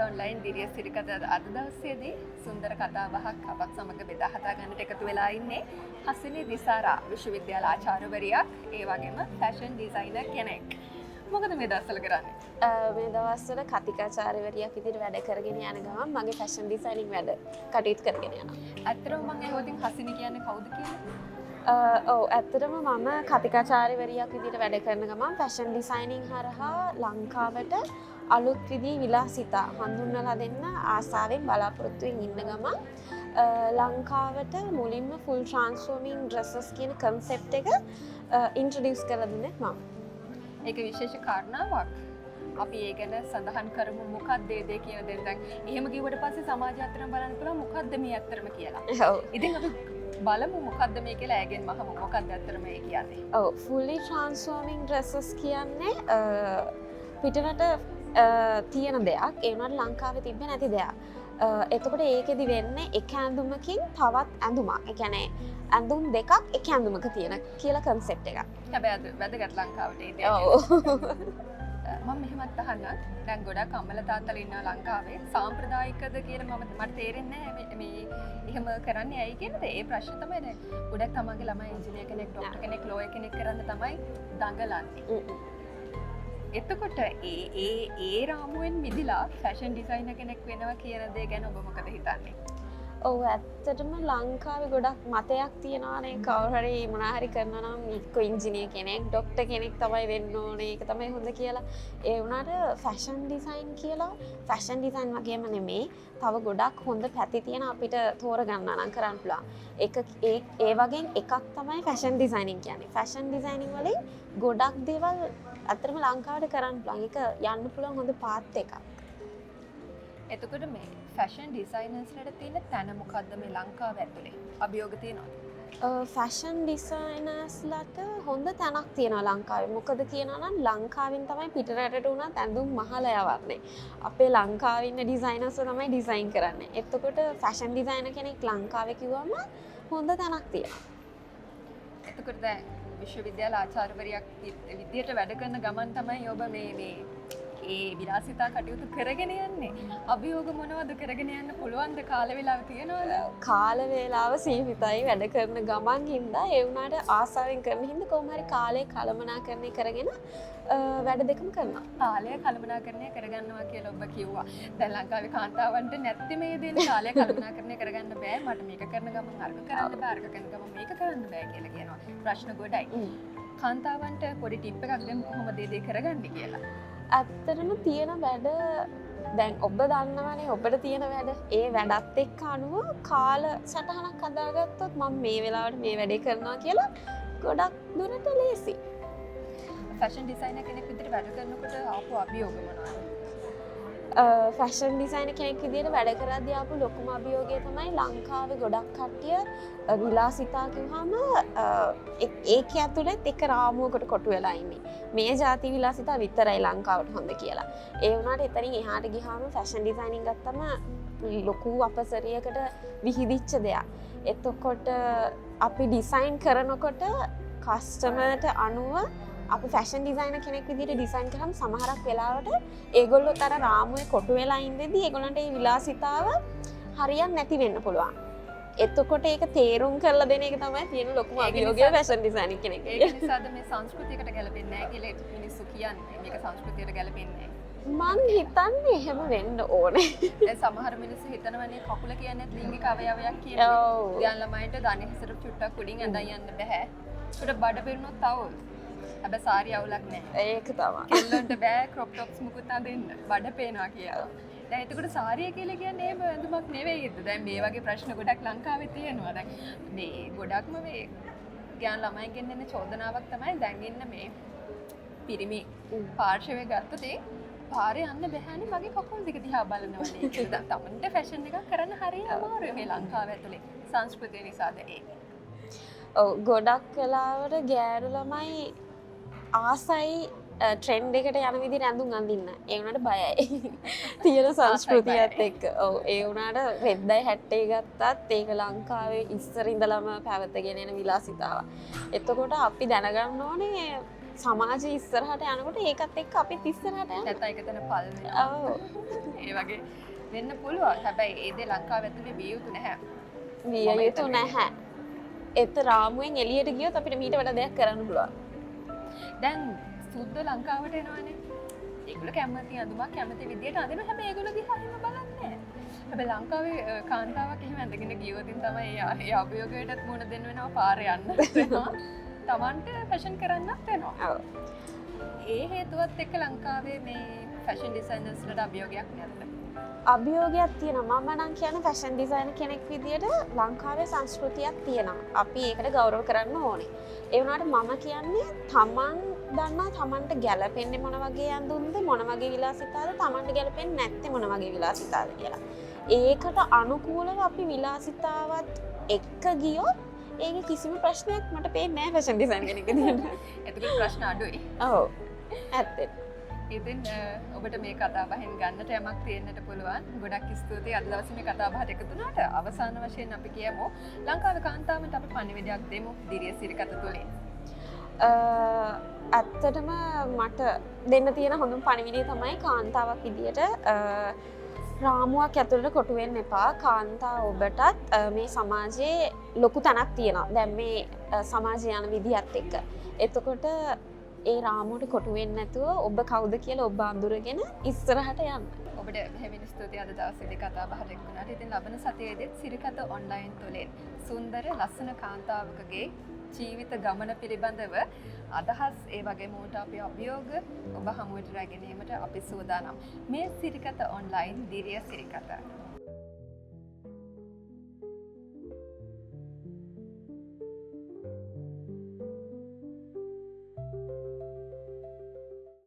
Online දිරිය සිරිකත අද දවසේදී සුන්දර කතා බහක් අපත් සමග බෙදා හදා ගන්නට එකතු වෙලා ඉන්නේ හසිනි දිසාරා විශ්වවිද්‍යාල ආචාර්යවරියක් ඒ වගේම ෆැෂන් ඩිසයිනර් කෙනෙක්. මොකද මේ දවස්වල කරන්නේ? මේ දවස්වල කතිකාචාර්යවරියක් විදිහට වැඩ කරගෙන යන ගමන් මගේ ෆැෂන් ඩිසයිනින් වැඩ කටයුතු කරගෙන යනවා. ඇත්තටම මම ඇහුවොතින් හසිනි කියන්නේ කවුද කියලා? ඔව් ඇත්තටම මම කතිකාචාර්යවරියක් විදිහට වැඩ කරන ගමන් ෆැෂන් ඩිසයිනින් හරහා ලංකාවට අලුත් විදිහේ විලාසිතා හඳුන්වලා දෙන්න ආසාවෙන් බලාපොරොත්තුවෙන් ඉන්න ගමන් ලංකාවට මුලින්ම ෆුල් ට්‍රාන්ස්ෆෝමින් ඩ්‍රෙසස් කියන කන්සෙප්ට් එක ඉන්ට්‍රොඩියුස් කරලා දුන්නේ මම. ඒක විශේෂ කාරණාවක්. අපි ඒ ගැන සඳහන් කරමු මොකක්ද ඒ දේ කියන දේ. දැන් එහෙම කිව්වට පස්සේ සමාජ අතරම බලන්න පුළුවන් මොකක්ද මේ ඇත්තටම කියලා. ඔව්. ඉතින් අපි බලමු මොකක්ද මේ කියලා ඇගෙන් මහමු මොකක්ද ඇත්තටම මේ කියන්නේ. ඔව් fully transforming dresses කියන්නේ පිටරට තියෙන දෙයක්. ඒ වුණාට ලංකාවේ තිබෙන්නේ නැති දෙයක්. එතකොට ඒකෙදි වෙන්නේ එක ඇඳුමකින් තවත් ඇඳුමක්. ඒ කියන්නේ ඇඳුම් දෙකක් එක ඇඳුමක තියෙන කියලා කන්සෙප්ට් එකක්. හැබැයි වැදගත් ලංකාවට ඒ දේ. ඔව්. මම මෙහෙමත් අහන්නම්. දැන් ගොඩක් අම්මලා තාත්තලා ඉන්නවා ලංකාවේ. සාම්ප්‍රදායිකද කියලා මට තේරෙන්නේ නැහැ මේ එහෙම කරන්නේ ඇයි කියලාද? ඒ ප්‍රශ්න තමයි දැන් ගොඩක් තමන්ගේ ළමයි ඉංජිනේර කෙනෙක්, ડોක්ටර් කෙනෙක්, ලෝයර් කෙනෙක් කරන්න තමයි දඟලන්නේ. එතකොට ඒ රාමුවෙන් මිදිලා ෆැෂන් ඩිසයිනර් කෙනෙක් වෙනවා කියන දේ ගැන ඔබ මොකද හිතන්නේ? ඔව් ඇත්තටම ලංකාවේ ගොඩක් මතයක් තියෙනවානේ කවුරු හරි මොනවා හරි කරනවා නම් එක්ක ඉංජිනේර කෙනෙක්, ડોක්ටර් කෙනෙක් තමයි වෙන්න ඕනේ. ඒක තමයි හොඳ කියලා. ඒ වුණාට ෆැෂන් ඩිසයින් කියලා ෆැෂන් ඩිසයින් වගේම නෙමෙයි. තව ගොඩක් හොඳ පැති තියෙන අපිට තෝරගන්න නම් කරන්න පුළුවන්. ඒ වගේන් එකක් තමයි ෆැෂන් ඩිසයිනින් කියන්නේ. ෆැෂන් ඩිසයිනින් වලින් ගොඩක් දේවල් අතරම ලංකාවට කරන්න පුළුවන්. ඒක යන්න පුළුවන් හොඳ පාත් එකක්. එතකොට මේ ෆැෂන් ඩිසයිනර්ස්ලට තියෙන තැන මොකද්ද මේ ලංකාව ඇතුලේ? අභියෝග තියෙනවද? ෆැෂන් ඩිසයිනර්ස්ලට හොඳ තැනක් තියෙනවා ලංකාවේ. මොකද කියනවා නම් ලංකාවෙන් තමයි පිටරටට උනත් ඇඳුම් මහලා යවන්නේ. අපේ ලංකාවේ ඉන්න ඩිසයිනර්ස්ලා තමයි ඩිසයින් කරන්නේ. එතකොට ෆැෂන් ඩිසයිනර් කෙනෙක් ලංකාවේ කිව්වම හොඳ තැනක් තියෙනවා. එතකොට දැන් විශ්වවිද්‍යාල ආචාර්යවරියක් විදියට වැඩ කරන ගමන් තමයි ඔබ මේ ඒ විලාසිතා කටයුතු කරගෙන යන්නේ. අභියෝග මොනවද කරගෙන යන්න පුළුවන්ද? කාල වේලාව තියනවද? කාල වේලාව සීමිතයි වැඩ කරන ගමන් හින්දා ඒ වුණාට ආසාවෙන් කරන හින්දා කොහොම හරි කාලය කළමනාකරණය කරගෙන වැඩ දෙකම කරනවා. කාලය කළමනාකරණය කරගන්නවා කියලා ඔබ කිව්වා. දැන් ලංකාවේ කාන්තාවන්ට නැත්te මේ දේ කාලය කළමනාකරණය කරගන්න බෑ. මට මේක කරන ගමන් අරක කරන්න බෑ. අරක කරන ගමන් මේක කරන්න බෑ කියලා කියනවා. ප්‍රශ්න ගොඩයි. කාන්තාවන්ට පොඩි ටිප් එකක් දෙමු කොහොමද මේ දේ කරගන්නේ කියලා. ඇත්තටම තියෙන වැඩ දැන් ඔබ දන්නවනේ ඔබට තියෙන වැඩ ඒ වැඩත් එක්ක අනුව කාල සටහනක් හදාගත්තොත් මම මේ වෙලාවට මේ වැඩේ කරනවා කියලා ගොඩක් දුරට ලේසි. ෆැෂන් ඩිසයිනර් කෙනෙක් විදිහට වැඩ කරනකොට ආපු අභියෝග මොනවද? ෆැෂන් ඩිසයිනර් කෙනෙක් විදිහට වැඩ කරද්දී ආපු ලොකුම අභියෝගය තමයි ලංකාවේ ගොඩක් කට්ටිය විලාසිතා කිව්වම ඒක ඇතුළේ එක රාමුවකට කොටු වෙලා ඉන්නේ. මේ ಜಾති විලාසිතා විතරයි ලංකාවට හොඳ කියලා. ඒ වුණාට එතනින් එහාට ගියාම ෆැෂන් ඩිසයිනින් ගත්තම ලොකු අපසරියකට විහිදිච්ච දෙයක්. එතකොට අපි ඩිසයින් කරනකොට කස්ටමර්ට අනුව අපි ෆැෂන් ඩිසයිනර් කෙනෙක් විදිහට ඩිසයින් කරාම සමහරක් වෙලාවට ඒගොල්ලොත් අර රාමුවේ කොටු වෙලා ඉඳෙද්දි ඒගොල්ලන්ට මේ විලාසිතාව හරියන්නේ නැති වෙන්න පුළුවන්. එතකොට ඒක තේරුම් කරලා දෙන එක තමයි තියෙන ලොකුම අභියෝගය ෆැෂන් ඩිසයිනර් කෙනෙක්. ඒක නිසාද මේ සංස්කෘතියකට ගැලපෙන්නේ නැහැ කියලා මිනිස්සු කියන්නේ. මේක සංස්කෘතියට ගැලපෙන්නේ නැහැ. මං හිතන්නේ එහෙම වෙන්න ඕනේ. දැන් සමහර මිනිස්සු හිතනවනේ කකුල කියන්නේ ලිංගික අවයවයක් කියලා. ඔව්. දැන් ළමයින්ට දන්නේ හිසට චුට්ටක් උඩින් ඇඳන් යන්න බෑ. ඒකට බඩ පිරුණොත් අවුල්. හැබැයි සාරි අවුලක් නැහැ. ඒක තමයි. කෙල්ලන්ට බෑ ක්‍රොප් টොප්ස් මුකුත් අඳින්න. බඩ පේනවා කියලා. දැන් එතකොට සාරිය කියලා කියන්නේ එහෙම ඇඳුමක් නෙවෙයිද? දැන් මේ වගේ ප්‍රශ්න ගොඩක් ලංකාවේ තියෙනවා. දැන් මේ ගොඩක්ම මේ ගෑන් ළමයින්ගෙන් එන චෝදනාවක් තමයි දැන් ඉන්න මේ පිරිමි පාර්ශවයේ ගත්තොත් ඒ පාරේ යන්න බැහැනේ මගේ කකුල් දෙක දිහා බලනවනේ කියලා. දැන් තමන්ට ෆැෂන් එකක් කරන්න හරිය අමාරුයි මේ ලංකාව ඇතුලේ. සංස්කෘතිය නිසාද ඒ. ඔව් ගොඩක් වෙලාවට ගෑනු ළමයි ආසයි ට්‍රෙන්ඩ් එකට යන විදිහට ඇඳුම් අඳින්න. ඒ වුණාට බයයි. තියෙන සංස්කෘතියත් එක්ක. ඔව් ඒ වුණාට රෙද්දයි හැට්ටේ ගත්තත් ඒක ලංකාවේ ඉස්සර ඉඳලම පැවතගෙන එන විලාසිතාවක්. එතකොට අපි දැනගන්න ඕනේ සමාජය ඉස්සරහට යනකොට ඒකත් එක්ක අපිත් ඉස්සරහට යනවා. නැත්නම් ඒක තන පල් වෙනවා. ඔව්. ඒ වගේ වෙන්න පුළුවන්. හැබැයි ඒ දේ ලංකාව ඇතුලේ විය යුතු නැහැ. විය යුතු නැහැ. ඒත් රාමුවෙන් එළියට ගියොත් අපිට මීට වඩා දෙයක් කරන්න පුළුවන්. දැන් සුද්ද ලංකාවට එනවනේ. ඒගොල්ලෝ කැමති අඳුමක් කැමති විදියට අඳිනවා. හැබැයි ඒගොල්ලෝ දිහා එහෙම බලන්නේ නැහැ. හැබැයි ලංකාවේ කාන්තාවක් එහෙම ඇඳගෙන ගියොතින් තමයි ඒ අභියෝගයටත් මුහුණ දෙන්න වෙනවා පාරේ යන්න වෙනවා. Tamanට ෆැෂන් කරන්නත් වෙනවා. ඔව්. ඒ හේතුවත් එක්ක ලංකාවේ මේ ෆැෂන් ඩිසයිනර්ස්ලට අභියෝගයක් නැද්ද? අභියෝගයක් තියෙනවා. මම නම් කියන්නේ ෆැෂන් ඩිසයිනර් කෙනෙක් විදියට ලංකාවේ සංස්කෘතියක් තියෙනවා. අපි ඒකට ගෞරව කරන්න ඕනේ. ඒ වුණාට මම කියන්නේ තමන් දන්නා තමන්ට ගැළපෙන්නේ මොන වගේ ඇඳුම්ද මොන වගේ විලාසිතාවද තමන්ට ගැළපෙන්නේ නැත්තේ මොන වගේ විලාසිතාවද කියලා. ඒකට අනුකූලව අපි විලාසිතාවත් එක්ක ගියොත් ඒක කිසිම ප්‍රශ්නයක් මට පේන්නේ නැහැ ෆැෂන් ඩිසයින් කෙනෙක් විදියට. එතකොට ප්‍රශ්න අඩුයි. ඔව්. ඇත්තට. ඉතින් ඔබට මේ කතා බහෙන් ගන්නට යමක් තියෙන්නට පුළුවන්. ගොඩක් ස්තුතියි අද දවසේ මේ කතා බහට එකතු වුණාට. අවසාන වශයෙන් අපි කියමු ලංකාවේ කාන්තාවන්ට අපි පණිවිඩයක් දෙමු දිරිය සිරිකත තුලින්. ඇත්තටම මට දෙන්න තියෙන හොඳම පණිවිඩය තමයි කාන්තාවක් විදියට රාමුවක් ඇතුළට කොටු වෙන්න එපා. කාන්තා ඔබටත් මේ සමාජයේ ලොකු තැනක් තියෙනවා. දැන් මේ සමාජය යන විදිහත් එක්ක. එතකොට ඒ රාමුවට කොටු වෙන්නේ නැතුව ඔබ කවුද කියලා ඔබ අඳුරගෙන ඉස්සරහට යන්න. ඔබට හැමිනි ස්තුතියි අද දවසේදී කතා බහට එක්ක වුණාට. ඉතින් ලබන සතියේදීත් සිරිකත ඔන්ලයින් තුලින් සුන්දර ලස්සන කාන්තාවකගේ ජීවිත ගමන පිළිබඳව අදහස් ඒ වගේම උන්ට අපි අභියෝග ඔබ හමුවට රැගෙන ඒමට අපි සූදානම්. මේ සිරිකත ඔන්ලයින් දිරිය සිරිකත